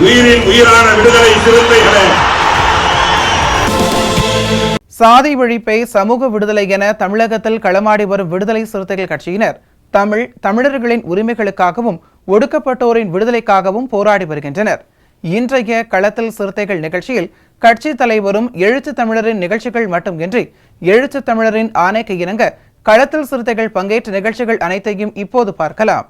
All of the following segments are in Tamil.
உயிரின் உயிரான விடுதலை சிறுத்தைகளே, சாதி ஒழிப்பை சமூக விடுதலை என தமிழகத்தில் களமாடி வரும் விடுதலை சிறுத்தைகள் கட்சியினர் தமிழர்களின் உரிமைகளுக்காகவும் ஒடுக்கப்பட்டோரின் விடுதலைக்காகவும் போராடி வருகின்றனர். இன்றைய களத்தில் சிறுத்தைகள் நிகழ்ச்சியில் கட்சி தலைவரும் எழுத்து தமிழரின் நிகழ்ச்சிகள் மட்டுமின்றி எழுத்து தமிழரின் ஆணைக்கு இணங்க களத்தில் சிறுத்தைகள் பங்கேற்ற நிகழ்ச்சிகள் அனைத்தையும் இப்போது பார்க்கலாம்.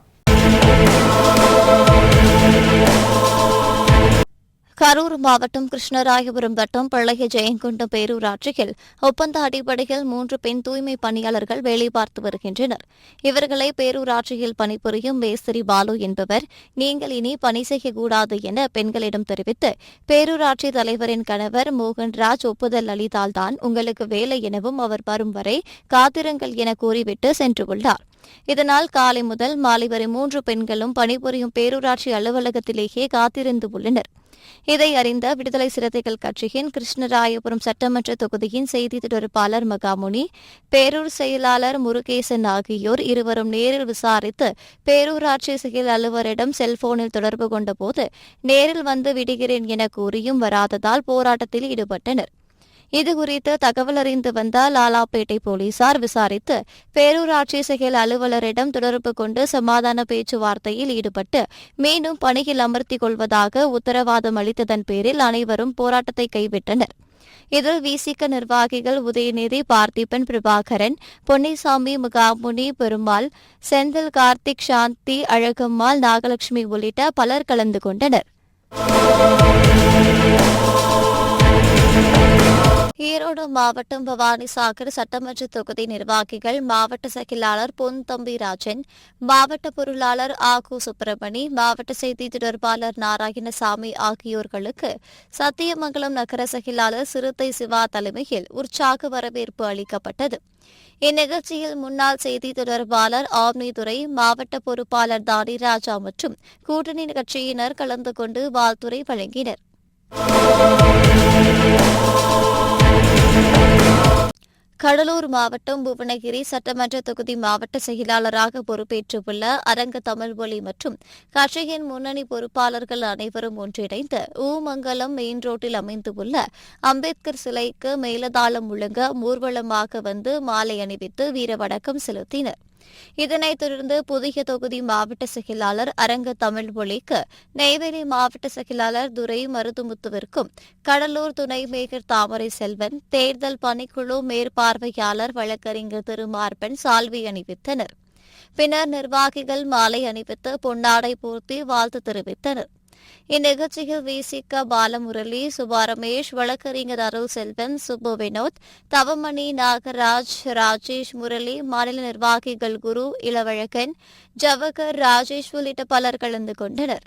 கரூர் மாவட்டம் கிருஷ்ணராயபுரம் வட்டம் பழைய ஜெயங்கொண்டம் பேரூராட்சியில் ஒப்பந்த அடிப்படையில் 3 பெண் தூய்மை பணியாளர்கள் வேலை பார்த்து வருகின்றனர். இவர்களை பேரூராட்சியில் பணிபுரியும் மேஸ்திரி பாலு என்பவர் நீங்கள் இனி பணி செய்யக்கூடாது என பெண்களிடம் தெரிவித்து பேரூராட்சி தலைவரின் கணவர் மோகன்ராஜ் ஒப்புதல் அளித்தால்தான் உங்களுக்கு வேலை எனவும் அவர் வரும் வரை காத்திருங்கள் என கூறிவிட்டு சென்றுள்ளார். இதனால் காலை முதல் மாலை வரை 3 பெண்களும் பணிபுரியும் பேரூராட்சி அலுவலகத்திலேயே காத்திருந்து உள்ளனர். இதை அறிந்த விடுதலை சிறுத்தைகள் கட்சியின் கிருஷ்ணராயபுரம் சட்டமன்ற தொகுதியின் செய்தி தொடர்பாளர் மகாமுனி, பேரூர் செயலாளர் முருகேசன் ஆகியோர் இருவரும் நேரில் விசாரித்து பேரூராட்சி செயல் அலுவலரிடம் செல்போனில் தொடர்பு கொண்டபோது நேரில் வந்து விடுகிறேன் என கூறியும் வராததால் போராட்டத்தில் ஈடுபட்டனர். இதுகுறித்து தகவல் அறிந்து வந்த லாலாப்பேட்டை போலீசார் விசாரித்து பேரூராட்சி செயல் அலுவலரிடம் தொடர்பு கொண்டு சமாதான பேச்சுவார்த்தையில் ஈடுபட்டு மீண்டும் பணியில் அமர்த்திக் கொள்வதாக உத்தரவாதம் அளித்ததன் பேரில் அனைவரும் போராட்டத்தை கைவிட்டனர். இதில் விசிக நிர்வாகிகள் உதயநிதி, பார்த்திபன், பிரபாகரன், பொன்னிசாமி, முகாமுனி, பெருமாள், செந்தில், கார்த்திக், சாந்தி, அழகம்மாள், நாகலட்சுமி உள்ளிட்ட பலர் கலந்து கொண்டனர். ஈரோடு மாவட்டம் பவானிசாகர் சட்டமன்ற தொகுதி நிர்வாகிகள் மாவட்ட செயலாளர் பொன் தம்பிராஜன், மாவட்ட பொருளாளர் ஆகு சுப்பிரமணி, மாவட்ட செய்தி தொடர்பாளர் நாராயணசாமி ஆகியோர்களுக்கு சத்தியமங்கலம் நகர செயலாளர் சிறுத்தை சிவா தலைமையில் உற்சாக வரவேற்பு அளிக்கப்பட்டது. இந்நிகழ்ச்சியில் முன்னாள் செய்தி தொடர்பாளர் ஆம்னிதுரை, மாவட்ட பொறுப்பாளர் தானிராஜா மற்றும் கூட்டணி கட்சியினர் கலந்து கொண்டு வாழ்த்துரை வழங்கினர். கடலூர் மாவட்டம் புவனகிரி சட்டமன்ற தொகுதி மாவட்ட செயலாளராக பொறுப்பேற்றுள்ள அரங்க தமிழ்மொழி மற்றும் கட்சியின் முன்னணி பொறுப்பாளர்கள் அனைவரும் ஒன்றிணைந்து ஊமங்கலம் மெயின் ரோட்டில் அமைந்துள்ள அம்பேத்கர் சிலைக்கு மேலதாளம் முழங்க ஊர்வலமாக வந்து மாலை அணிவித்து வீரவணக்கம் செலுத்தினர். இதனைத் தொடர்ந்து புதிய தொகுதி மாவட்ட செயலாளர் அரங்க தமிழ்மொழிக்கு நெய்வேலி மாவட்ட செயலாளர் துரை மருதுமுத்துவிற்கும் கடலூர் துணை மேயர் தாமரை செல்வன், தேர்தல் பணிக்குழு மேற்பார்வையாளர் வழக்கறிஞர் திருமார்பன் சால்வை அணிவித்தனர். பின்னர் நிர்வாகிகள் மாலை அணிவித்து பொன்னாடை போர்த்தி வாழ்த்து தெரிவித்தனர். இந்நிகழ்ச்சியில் விசிக பாலமுரளி, சுபா ரமேஷ், வழக்கறிஞர் அருள் செல்வன், சுப்பு வினோத், தவமணி, நாகராஜ், ராஜேஷ், முரளி, மாநில நிர்வாகிகள் குரு, இளவழகன், ஜவஹர், ராஜேஷ் உள்ளிட்ட பலர் கலந்து கொண்டனர்.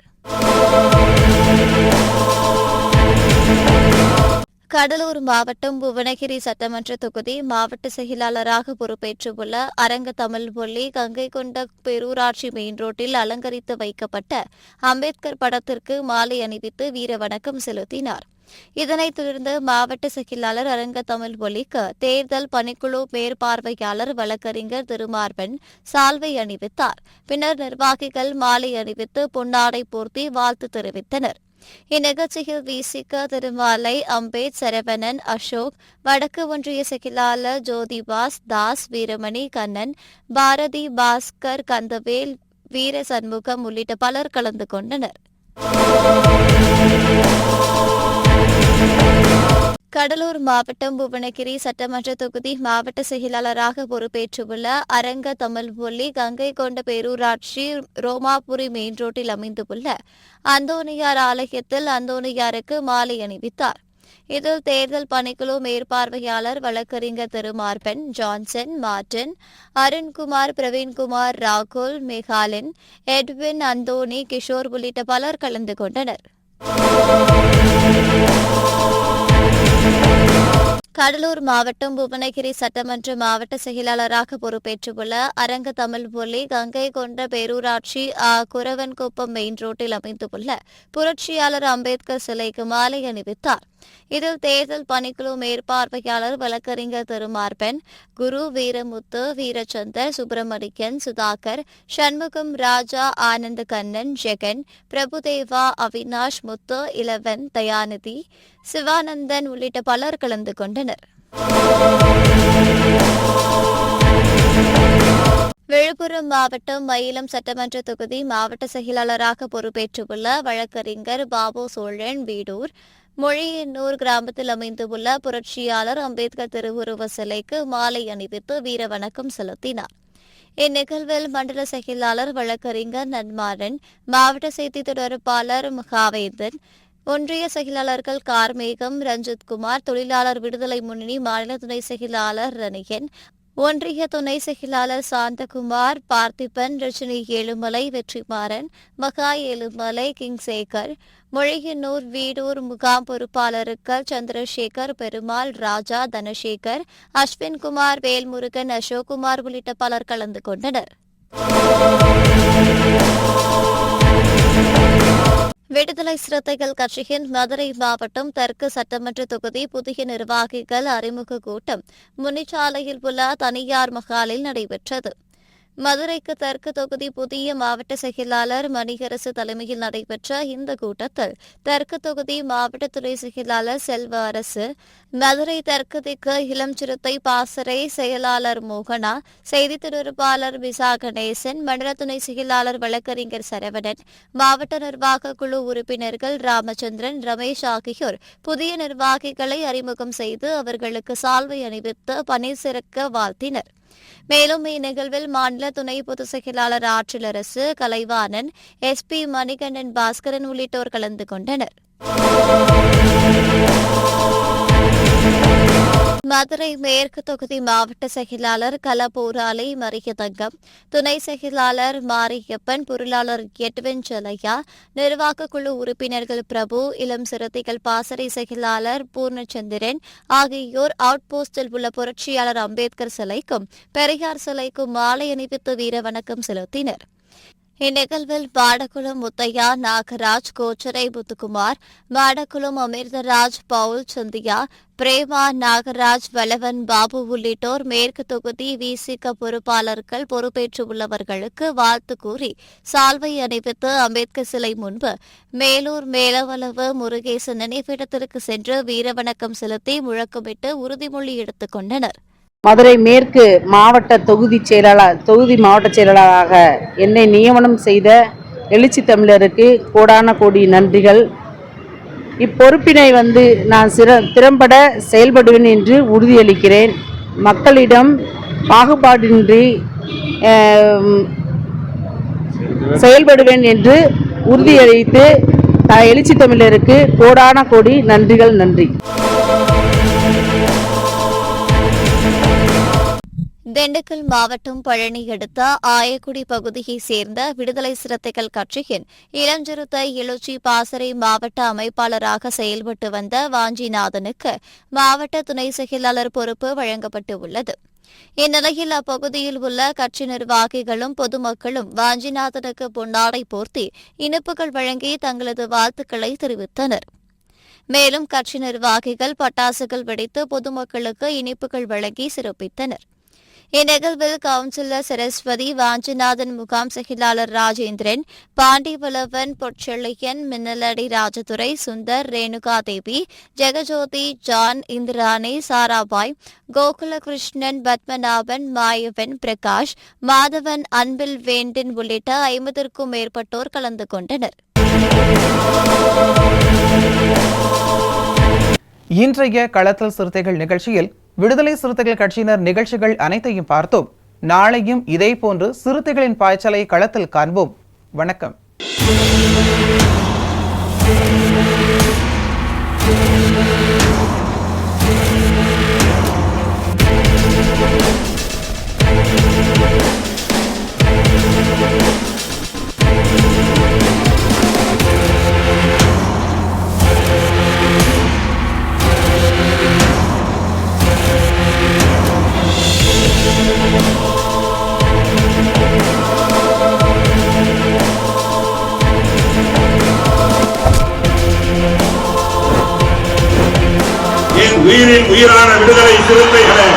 கடலூர் மாவட்டம் புவனகிரி சட்டமன்ற தொகுதி மாவட்ட செயலாளராக பொறுப்பேற்றுள்ள அரங்க தமிழ்மொழி கங்கை கொண்ட பேரூராட்சி மெயின் ரோட்டில் அலங்கரித்து வைக்கப்பட்ட அம்பேத்கர் படத்திற்கு மாலை அணிவித்து வீரவணக்கம் செலுத்தினார். இதனைத் தொடர்ந்து மாவட்ட செயலாளர் அரங்க தமிழ்மொழிக்கு தேர்தல் பணிக்குழு மேற்பார்வையாளர் வழக்கறிஞர் திருமார்பன் சால்வை அணிவித்தார். பின்னர் நிர்வாகிகள் மாலை அணிவித்து பொன்னாடை போர்த்தி வாழ்த்து தெரிவித்தனர். இந்நிகழ்ச்சியில் விசிக திருமாலை, அம்பேத், சரவணன், அசோக், வடக்கு ஒன்றிய செயலாளர் ஜோதிபாஸ், தாஸ், வீரமணி, கண்ணன், பாரதி, பாஸ்கர், கந்தவேல், வீர சண்முகம் உள்ளிட்ட பலர் கலந்து கொண்டனர். கடலூர் மாவட்டம் புவனகிரி சட்டமன்ற தொகுதி மாவட்ட செயலாளராக பொறுப்பேற்றுள்ள அரங்க தமிழ்மொழி கங்கை கொண்ட பேரூராட்சி ரோமாபுரி மெயின் ரோட்டில் அமைந்துள்ள அந்தோனியார் ஆலயத்தில் அந்தோனியாருக்கு மாலை அணிவித்தார். இதில் தேர்தல் பணிக்குழு மேற்பார்வையாளர் வழக்கறிஞர் திருமார்பன், ஜான்சன், மார்டின், அருண்குமார், பிரவீன்குமார், ராகுல், மேகாலின், எட்வின், அந்தோனி, கிஷோர் உள்ளிட்ட பலர் கலந்து கொண்டனர். கடலூர் மாவட்டம் புவனகிரி சட்டமன்ற மாவட்ட செயலாளராக பொறுப்பேற்றுள்ள அரங்க தமிழ்மொழி கங்கை கொண்ட பேரூராட்சி குரவன்குப்பம் மெயின் ரோட்டில் அமைந்துள்ள புரட்சியாளர் அம்பேத்கர் சிலைக்கு மாலை அணிவித்தார். இதில் தேர்தல் பணிக்குழு மேற்பார்வையாளர் வழக்கறிஞர் திருமார்பன், குரு, வீரமுத்து, வீரச்சந்தர், சுப்பிரமணியன், சுதாகர், சண்முகம், ராஜா, ஆனந்த கண்ணன், ஜெகன், பிரபுதேவா, அவினாஷ், முத்து, இளவன், தயாநிதி, சிவானந்தன் உள்ளிட்ட பலர் கலந்து கொண்டனர். விழுப்புரம் மாவட்டம் மயிலம் சட்டமன்ற தொகுதி மாவட்ட செயலாளராக பொறுப்பேற்றுள்ள வழக்கறிஞர் பாபு சோழன் வீடூர் மொழியனூர் கிராமத்தில் அமைந்துள்ள புரட்சியாளர் அம்பேத்கர் திருவுருவ சிலைக்கு மாலை அணிவித்து வீரவணக்கம் செலுத்தினார். இந்நிகழ்வில் மண்டல செயலாளர் வழக்கறிஞர் நன்மாறன், மாவட்ட செய்தி தொடர்பாளர் முகாவேந்தன், ஒன்றிய செயலாளர்கள் கார்மேகம், ரஞ்சித்குமார், தொழிலாளர் விடுதலை முன்னணி மாநில துணை செயலாளர் ரணிகன், ஒன்றிய துணை செயலாளர் சாந்தகுமார், பார்த்திபன், ரஜினி ஏழுமலை, வெற்றிமாறன், மகா ஏழுமலை, கிங்சேகர், மொழியனூர் வீடூர் முகாம் பொறுப்பாளர்கள் சந்திரசேகர், பெருமாள், ராஜா, தனசேகர், அஸ்வின்குமார், வேல்முருகன், அசோக்குமார் உள்ளிட்ட பலர் கலந்து கொண்டனர். விடுதலை சிறுத்தைகள் கட்சியின் மதுரை மாவட்டம் தெற்கு சட்டமன்ற தொகுதி புதிய நிர்வாகிகள் அறிமுக கூட்டம் முனிச்சாலையில் உள்ள தனியார் மகாலில் நடைபெற்றது. மதுரைக்கு தெற்கு தொகுதி புதிய மாவட்ட செயலாளர் மணிகரசு தலைமையில் நடைபெற்ற இந்த கூட்டத்தில் தெற்கு தொகுதி மாவட்ட துணை செயலாளர் செல்வ அரசு, மதுரை தெற்கு திக்கு இளம் சிறுத்தை பாசறை செயலாளர் மோகனா, செய்தி தொடர்பாளர் விசா கணேசன், மண்டல துணை செயலாளர் வழக்கறிஞர் சரவணன், மாவட்ட நிர்வாக குழு உறுப்பினர்கள் ராமச்சந்திரன், ரமேஷ் ஆகியோர் புதிய நிர்வாகிகளை அறிமுகம் செய்து அவர்களுக்கு சால்வை அணிவித்து பணி சிறக்க வாழ்த்தினர். மேலும் இந்நிகழ்வில் மாநில துணை பொதுச் செயலாளர் ஆற்றிலரசு, கலைவாணன், SP மணிகண்டன், பாஸ்கரன் உள்ளிட்டோர் கலந்து கொண்டனர். மதுரை மேற்கு தொகுதி மாவட்ட செயலாளர் கலபோராலை மரியதங்கம், துணை செயலாளர் மாரியப்பன், பொருளாளர் எட்வின் செலையா, நிர்வாக குழு உறுப்பினர்கள் பிரபு, இளம் சிறுத்தைகள் பாசறை செயலாளர் பூர்ணச்சந்திரன் ஆகியோர் அவுட் போஸ்டில் உள்ள புரட்சியாளர் அம்பேத்கர் சிலைக்கும் பெரியார் சிலைக்கும் மாலை அணிவித்து வீரவணக்கம் செலுத்தினர். இந்நிகழ்வில் மாடக்குளம் முத்தையா, நாகராஜ், கோச்சரை முத்துக்குமார், மாடக்குளம் அமிர்தராஜ், பவுல், சந்தியா, பிரேமா, நாகராஜ், வளவன், பாபு உள்ளிட்டோர் மேற்கு தொகுதி விசிக பொறுப்பாளர்கள் பொறுப்பேற்றுள்ளவர்களுக்கு வாழ்த்து கூறி சால்வை அணிவித்து அம்பேத்கர் சிலை முன்பு மேலூர் மேலவளவு முருகேசன் நினைவிடத்திற்கு சென்று வீரவணக்கம் செலுத்தி முழக்கமிட்டு உறுதிமொழி எடுத்துக் கொண்டனர். மதுரை மேற்கு மாவட்ட தொகுதி மாவட்ட செயலாளராக என்னை நியமனம் செய்த எழுச்சி தமிழருக்கு கோடான கோடி நன்றிகள். இப்பொறுப்பினை நான் திறம்பட செயல்படுவேன் என்று உறுதியளிக்கிறேன். மக்களிடம் பாகுபாடின்றி செயல்படுவேன் என்று உறுதியளித்து எழுச்சி தமிழருக்கு கோடான கோடி நன்றிகள். நன்றி. திண்டுக்கல் மாவட்டம் பழனி அடுத்த ஆயக்குடி பகுதியைச் சேர்ந்த விடுதலை சிறுத்தைகள் கட்சியின் இளஞ்சிறுத்தை எழுச்சி பாசறை மாவட்ட அமைப்பாளராக செயல்பட்டு வந்த வாஞ்சிநாதனுக்கு மாவட்ட துணை செயலாளர் பொறுப்பு வழங்கப்பட்டுள்ளது. இந்நிலையில் அப்பகுதியில் உள்ள கட்சி நிர்வாகிகளும் பொதுமக்களும் வாஞ்சிநாதனுக்கு பொன்னாடை போர்த்தி இனிப்புகள் வழங்கி தங்களது வாழ்த்துக்களை தெரிவித்தனர். மேலும் கட்சி நிர்வாகிகள் பட்டாசுகள் வெடித்து பொதுமக்களுக்கு இனிப்புகள் வழங்கி சிறப்பித்தனர். இந்நிகழ்வில் கவுன்சிலர் சரஸ்வதி, வாஞ்சிநாதன் முகாம் செயலாளர் ராஜேந்திரன், பாண்டிவளவன், பொற்செழியன், மின்னலடி ராஜதுரை, சுந்தர், ரேணுகா தேவி, ஜெகஜோதி, ஜான், இந்திராணி, சாராபாய், கோகுலகிருஷ்ணன், பத்மநாபன், மாயவன், பிரகாஷ், மாதவன், அன்பில் வேண்டின் உள்ளிட்ட 50க்கும் மேற்பட்டோர் கலந்து கொண்டனர். இன்றைய களத்தல் சிறுத்தைகள் நிகழ்ச்சியில் விடுதலை சிறுத்தைகள் கட்சியினர் நிகழ்ச்சிகள் அனைத்தையும் பார்த்தோம். நாளையும் இதேபோன்று சிறுத்தைகளின் பாய்ச்சலை களத்தில் காண்போம். வணக்கம். என் உயிரின் உயிரான விடுதலை சிறுத்தைகளே,